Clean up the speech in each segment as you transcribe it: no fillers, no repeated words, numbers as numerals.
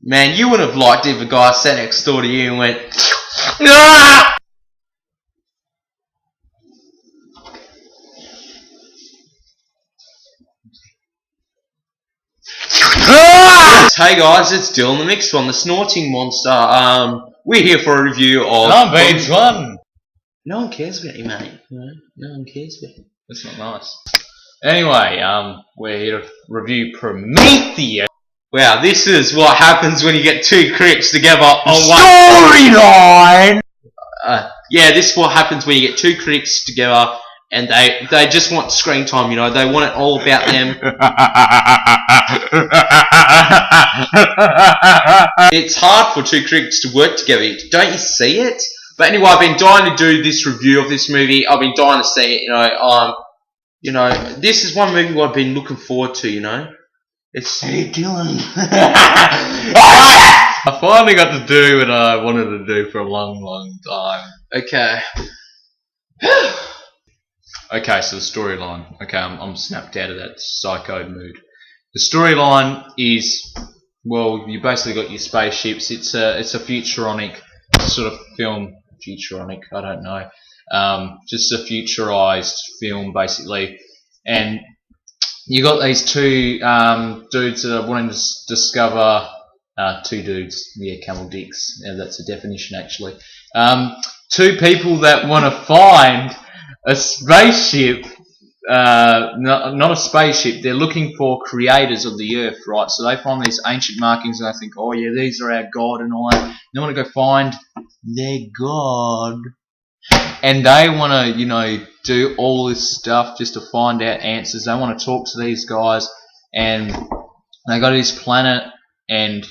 Man, you would have liked it if a guy sat next door to you and went, "Ah!" Hey guys, it's Dylan the Mixed One, the Snorting Monster. We're here for a review of... I'm page 1! No one cares about you, mate. No one cares about you. That's not nice. Anyway, we're here to review Prometheus. Wow, this is what happens when you get two critics together on one storyline! Yeah, this is what happens when you get two critics together and they just want screen time, you know, they want it all about them. It's hard for two critics to work together, don't you see it? But anyway, I've been dying to do this review of this movie. I've been dying to see it, you know, this is one movie I've been looking forward to, you know. It's... Hey, Dylan. I finally got to do what I wanted to do for a long, long time. Okay. Okay, so the storyline. Okay, I'm snapped out of that psycho mood. The storyline is, well, you basically got your spaceships. It's a futuronic sort of film. Futuronic, I don't know. Just a futurized film, basically. And you got these two dudes that are wanting to discover. Two dudes, yeah, camel dicks. Yeah, that's a definition, actually. Two people that want to find a spaceship. Not a spaceship. They're looking for creators of the Earth, right? So they find these ancient markings and they think, oh yeah, these are our god and all that. They want to go find their god, and they want to, you know, do all this stuff just to find out answers. They want to talk to these guys, and they go to this planet, and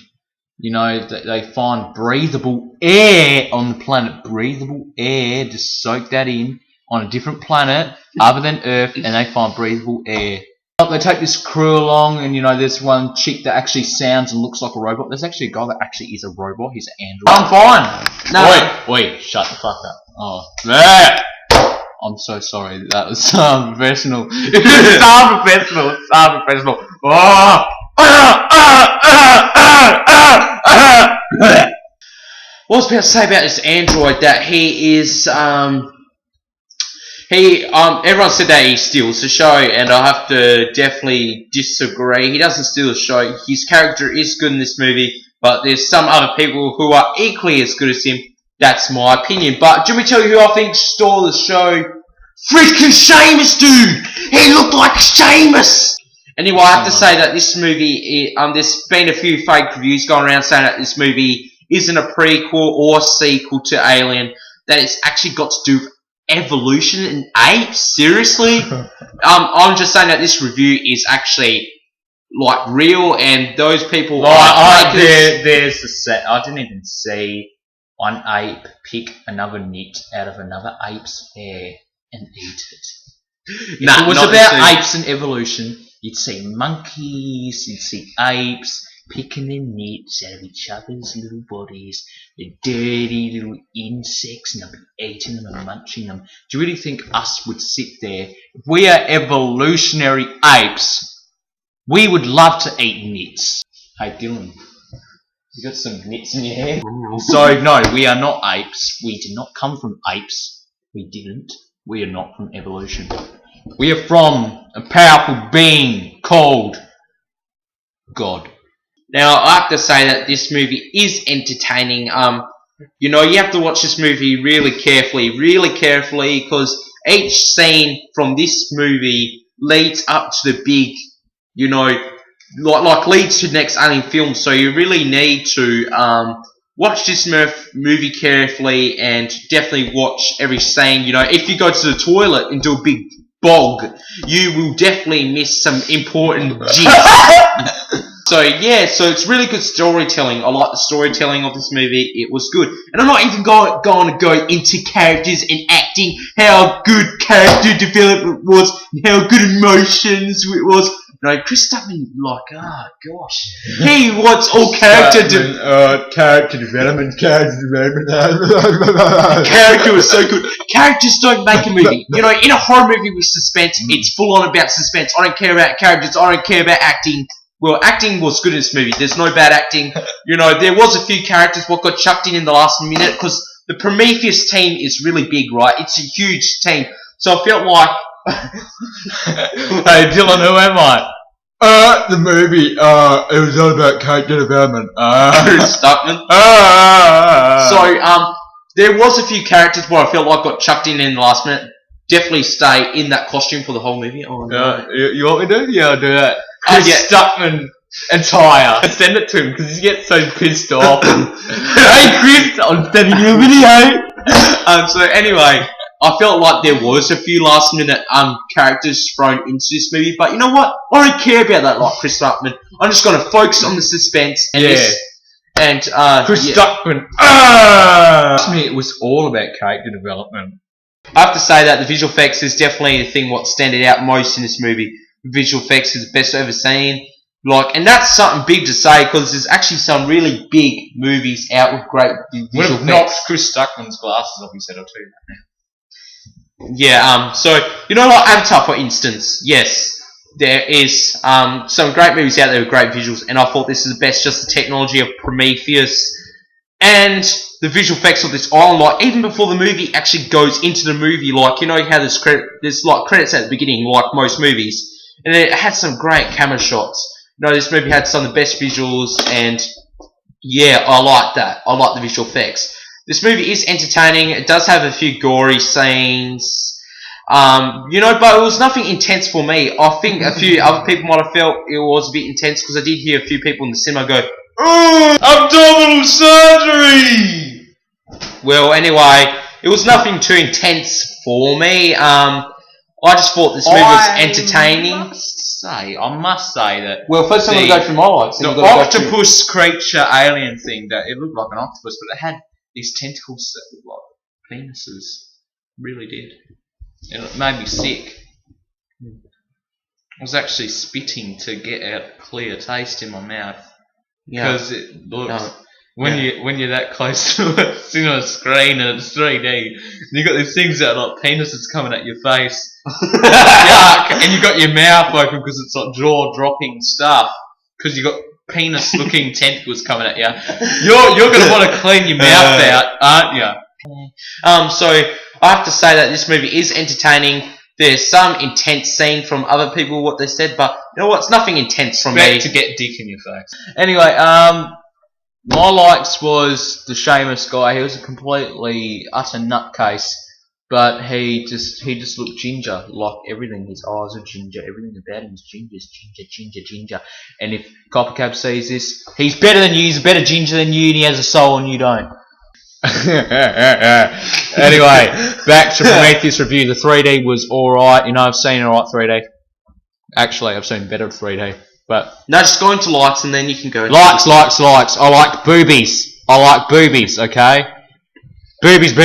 you know, they find breathable air on the planet. Breathable air, just soak that in. On a different planet other than Earth, and they find breathable air. They take this crew along, and you know, there's one chick that actually sounds and looks like a robot. There's actually a guy that actually is a robot. He's an android. I'm fine. No. Wait, shut the fuck up. Oh, man. I'm so sorry. That was so professional. It was so professional. So professional. What I was about to say about this android, that he is everyone said that he steals the show, and I have to definitely disagree. He doesn't steal the show. His character is good in this movie, but there's some other people who are equally as good as him. That's my opinion. But do we tell you who I think stole the show? Freaking Seamus, dude! He looked like Seamus! Anyway, I have to say that this movie, there's been a few fake reviews going around saying that this movie isn't a prequel or sequel to Alien, that it's actually got to do with evolution in apes. Seriously? I'm just saying that this review is actually like real, and those people there's the set. I didn't even see one ape pick another nit out of another ape's hair and eat it. If it was about apes and evolution, you'd see monkeys, you'd see apes picking their nits out of each other's little bodies, the dirty little insects, and they'll be eating them and munching them. Do you really think us would sit there? If we are evolutionary apes, we would love to eat nits. Hey Dylan, you got some nits in your hair? So no, we are not apes. We did not come from apes. We didn't. We are not from evolution. We are from a powerful being called God. Now, I have to say that this movie is entertaining. You know, you have to watch this movie really carefully, because each scene from this movie leads up to the big, you know, like leads to the next Alien film. So you really need to watch this movie carefully, and definitely watch every scene. You know, if you go to the toilet and do a big bog, you will definitely miss some important gist. So yeah, so it's really good storytelling. I like the storytelling of this movie. It was good. And I'm not even going to go into characters and acting, how good character development was, and how good emotions it was. No, Chris Stuckman, like, gosh. He wants all character development. Character development. Character was so good. Characters don't make a movie. You know, in a horror movie with suspense, it's full on about suspense. I don't care about characters. I don't care about acting. Well, acting was good in this movie. There's no bad acting. You know, there was a few characters what got chucked in the last minute because the Prometheus team is really big, right? It's a huge team. So I felt like... Hey, Dylan, who am I? The movie, it was all about character development. Chris Stuckman. So, there was a few characters where I felt like got chucked in the last minute. Definitely stay in that costume for the whole movie. Oh, no. You want me to? Yeah, I'll do that. Chris Stuckman attire. Send it to him because he gets so pissed off. Hey Chris, I'm sending you a video. So anyway, I felt like there was a few last minute characters thrown into this movie, but you know what? I don't care about that like Chris Stuckman. I'm just gonna focus on the suspense and Chris Stuckman. To me, it was all about character development. I have to say that the visual effects is definitely the thing what standed out most in this movie. The visual effects is the best I've ever seen. And that's something big to say because there's actually some really big movies out with great visual effects. Knocked Chris Stuckman's glasses off his head, I'll tell you that now. Yeah, so, you know, like Avatar, for instance, yes, there is some great movies out there with great visuals, and I thought this is the best, just the technology of Prometheus, and the visual effects of this island, like, even before the movie actually goes into the movie, like, you know how there's like, credits at the beginning, like most movies, and it had some great camera shots. You know, this movie had some of the best visuals, and, yeah, I like that. I like the visual effects. This movie is entertaining. It does have a few gory scenes, you know, but it was nothing intense for me. I think a few other people might have felt it was a bit intense because I did hear a few people in the cinema go, "Oh, abdominal surgery!" Well, anyway, it was nothing too intense for me. I just thought this movie was entertaining. I must say that. Well, first I'm going to go through my likes. The octopus creature alien thing, that it looked like an octopus, but it had these tentacles that looked like penises. Really did. And it made me sick. I was actually spitting to get out a clear taste in my mouth. Because it looks... When you're that close to it, it's in a screen and it's 3D, and you got these things that are like penises coming at your face. Yuck! And you got your mouth open because it's like jaw-dropping stuff. Because you got penis-looking tentacles coming at you. You're gonna want to clean your mouth out, aren't you? So I have to say that this movie is entertaining. There's some intense scene from other people what they said, but you know what? It's nothing intense from me. To get dick in your face. Anyway, my likes was the Seamus guy. He was a completely utter nutcase, but he just looked ginger, like everything. His eyes are ginger, everything about him is ginger. And if Coppercab sees this, he's better than you. He's a better ginger than you, and he has a soul, and you don't. Anyway, back to Prometheus review. The 3D was alright. You know, I've seen alright 3D. Actually, I've seen better 3D. But no, just go into likes and then you can go. Likes. I like boobies. Okay? Boobies.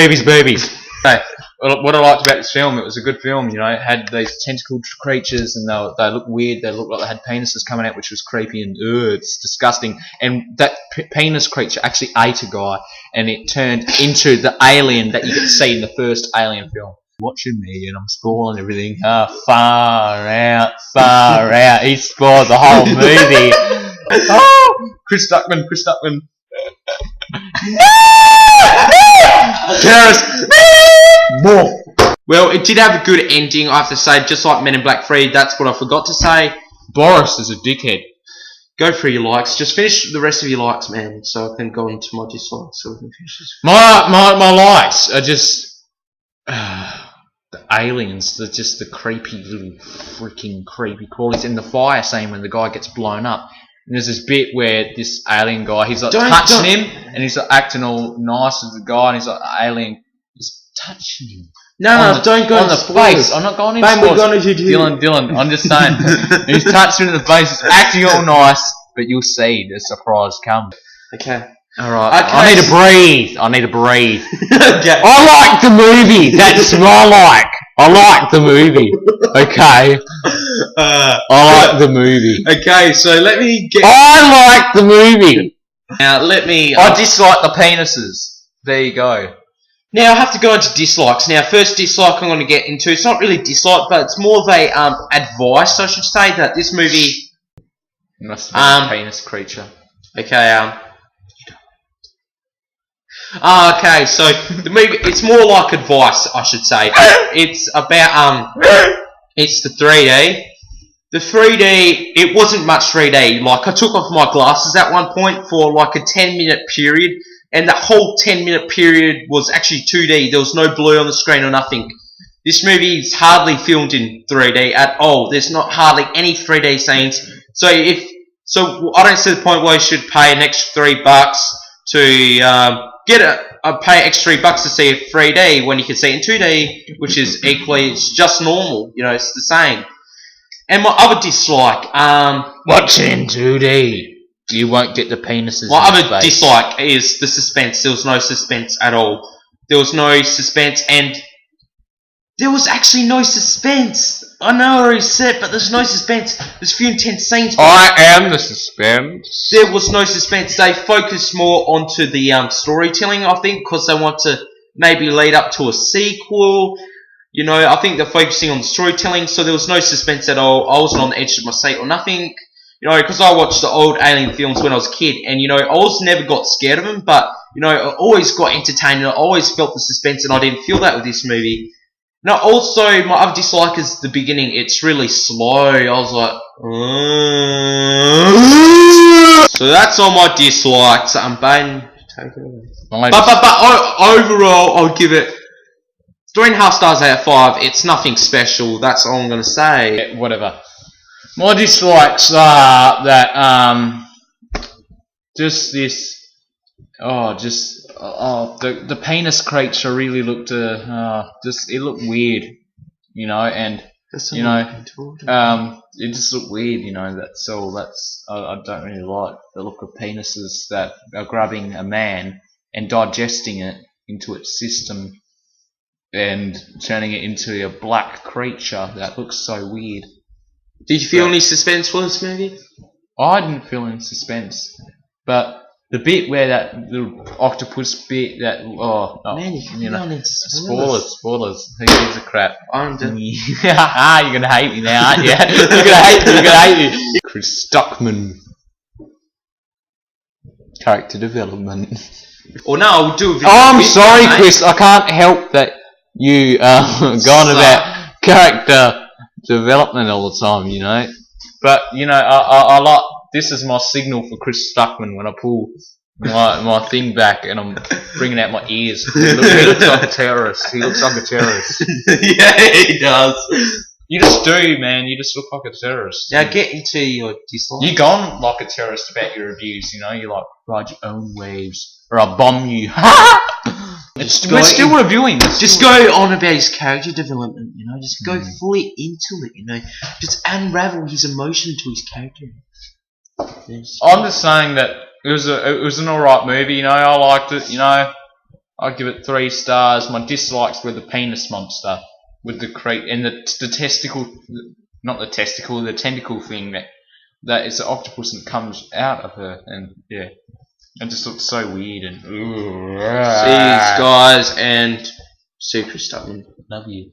Okay. What I liked about this film, it was a good film, you know. It had these tentacled creatures and they looked weird. They looked like they had penises coming out, which was creepy and it's disgusting. And that penis creature actually ate a guy and it turned into the alien that you could see in the first Alien film. Watching me and I'm spoiling everything. Far out. He spoiled the whole movie. Oh, Chris Stuckman. Terrorist. Well, it did have a good ending, I have to say, just like Men in Black 3. That's what I forgot to say. Boris is a dickhead. Go through your likes. Just finish the rest of your likes, man, so I can go into my dislikes. So we can finish this. My likes are just the aliens. They're just the creepy little freaking creepy crawlies. And the fire scene when the guy gets blown up. And there's this bit where this alien guy, he's like touching him, and he's like acting all nice as the guy, and he's like the alien is touching him. No, don't go on the face. I'm not going into Dylan, I'm just saying. He's touching him in the face, he's acting all nice, but you'll see the surprise come. Okay. Alright. Okay. I need to breathe. Okay. I like the movie. That's what I like. I like the movie. Okay. I like the movie. Okay, so let me get... I like the movie. Now, let me... I dislike the penises. There you go. Now, I have to go into dislikes. Now, first dislike I'm going to get into, it's not really dislike, but it's more of a advice, I should say, that this movie... Must have been a penis creature. Okay, okay, so the movie, it's more like advice, I should say. It's about, it's the 3D. The 3D, it wasn't much 3D. Like, I took off my glasses at one point for like a 10-minute period, and that whole 10-minute period was actually 2D. There was no blue on the screen or nothing. This movie is hardly filmed in 3D at all. There's not hardly any 3D scenes. So I don't see the point why you should pay an extra $3 to pay extra $3 to see it 3D when you can see it in 2D, which is equally, it's just normal. You know, it's the same. And my other dislike, watch it in 2D. You won't get the penises. My other dislike is the suspense. There was no suspense at all. There was no suspense, and there was actually no suspense. I know I already said, but there's no suspense. There's a few intense scenes. I am the suspense. There was no suspense. They focused more onto the storytelling, I think, because they want to maybe lead up to a sequel. You know, I think they're focusing on the storytelling, so there was no suspense at all. I wasn't on the edge of my seat or nothing. You know, because I watched the old Alien films when I was a kid, and, you know, I always never got scared of them, but, you know, I always got entertained, and I always felt the suspense, and I didn't feel that with this movie. Now, also, my other dislike is the beginning. It's really slow. I was like, so that's all my dislikes. Bane, take it away. But overall, I'll give it 3.5 stars out of 5. It's nothing special. That's all I'm gonna say. Yeah, whatever. My dislikes are that just this. The penis creature really looked it looked weird, you know, and you know, it just looked weird, you know. That's all. I don't really like the look of penises that are grabbing a man and digesting it into its system and turning it into a black creature. That looks so weird. Did you feel any suspense for this movie? I didn't feel any suspense, but the bit where that little octopus bit, that man, you know, spoilers. Who gives a crap? I'm done. You're gonna hate me now, aren't you? You're gonna hate me. Chris Stuckman. Character development. Or no, I'll do a video. Oh, I'm sorry, mate. Chris. I can't help that you gone about character development all the time, you know. But you know, I like. This is my signal for Chris Stuckman when I pull my thing back and I'm bringing out my ears. He looks like a terrorist. He looks like a terrorist. Yeah, he does. You just do, man. You just look like a terrorist. Now get into your dislike. You're gone like a terrorist about your reviews, you know. You're like, ride your own waves or I'll bomb you. We're still reviewing. Just go on about his character development, you know. Just go fully into it, you know. Just unravel his emotion to his character. I'm just saying that it was an alright movie, you know. I liked it, you know. I'd give it 3 stars. My dislikes were the penis monster with the and the testicle, not the testicle, the tentacle thing that is an octopus and comes out of her, and yeah, it just looks so weird and. See you guys, and see Chris Stuckman. Love you.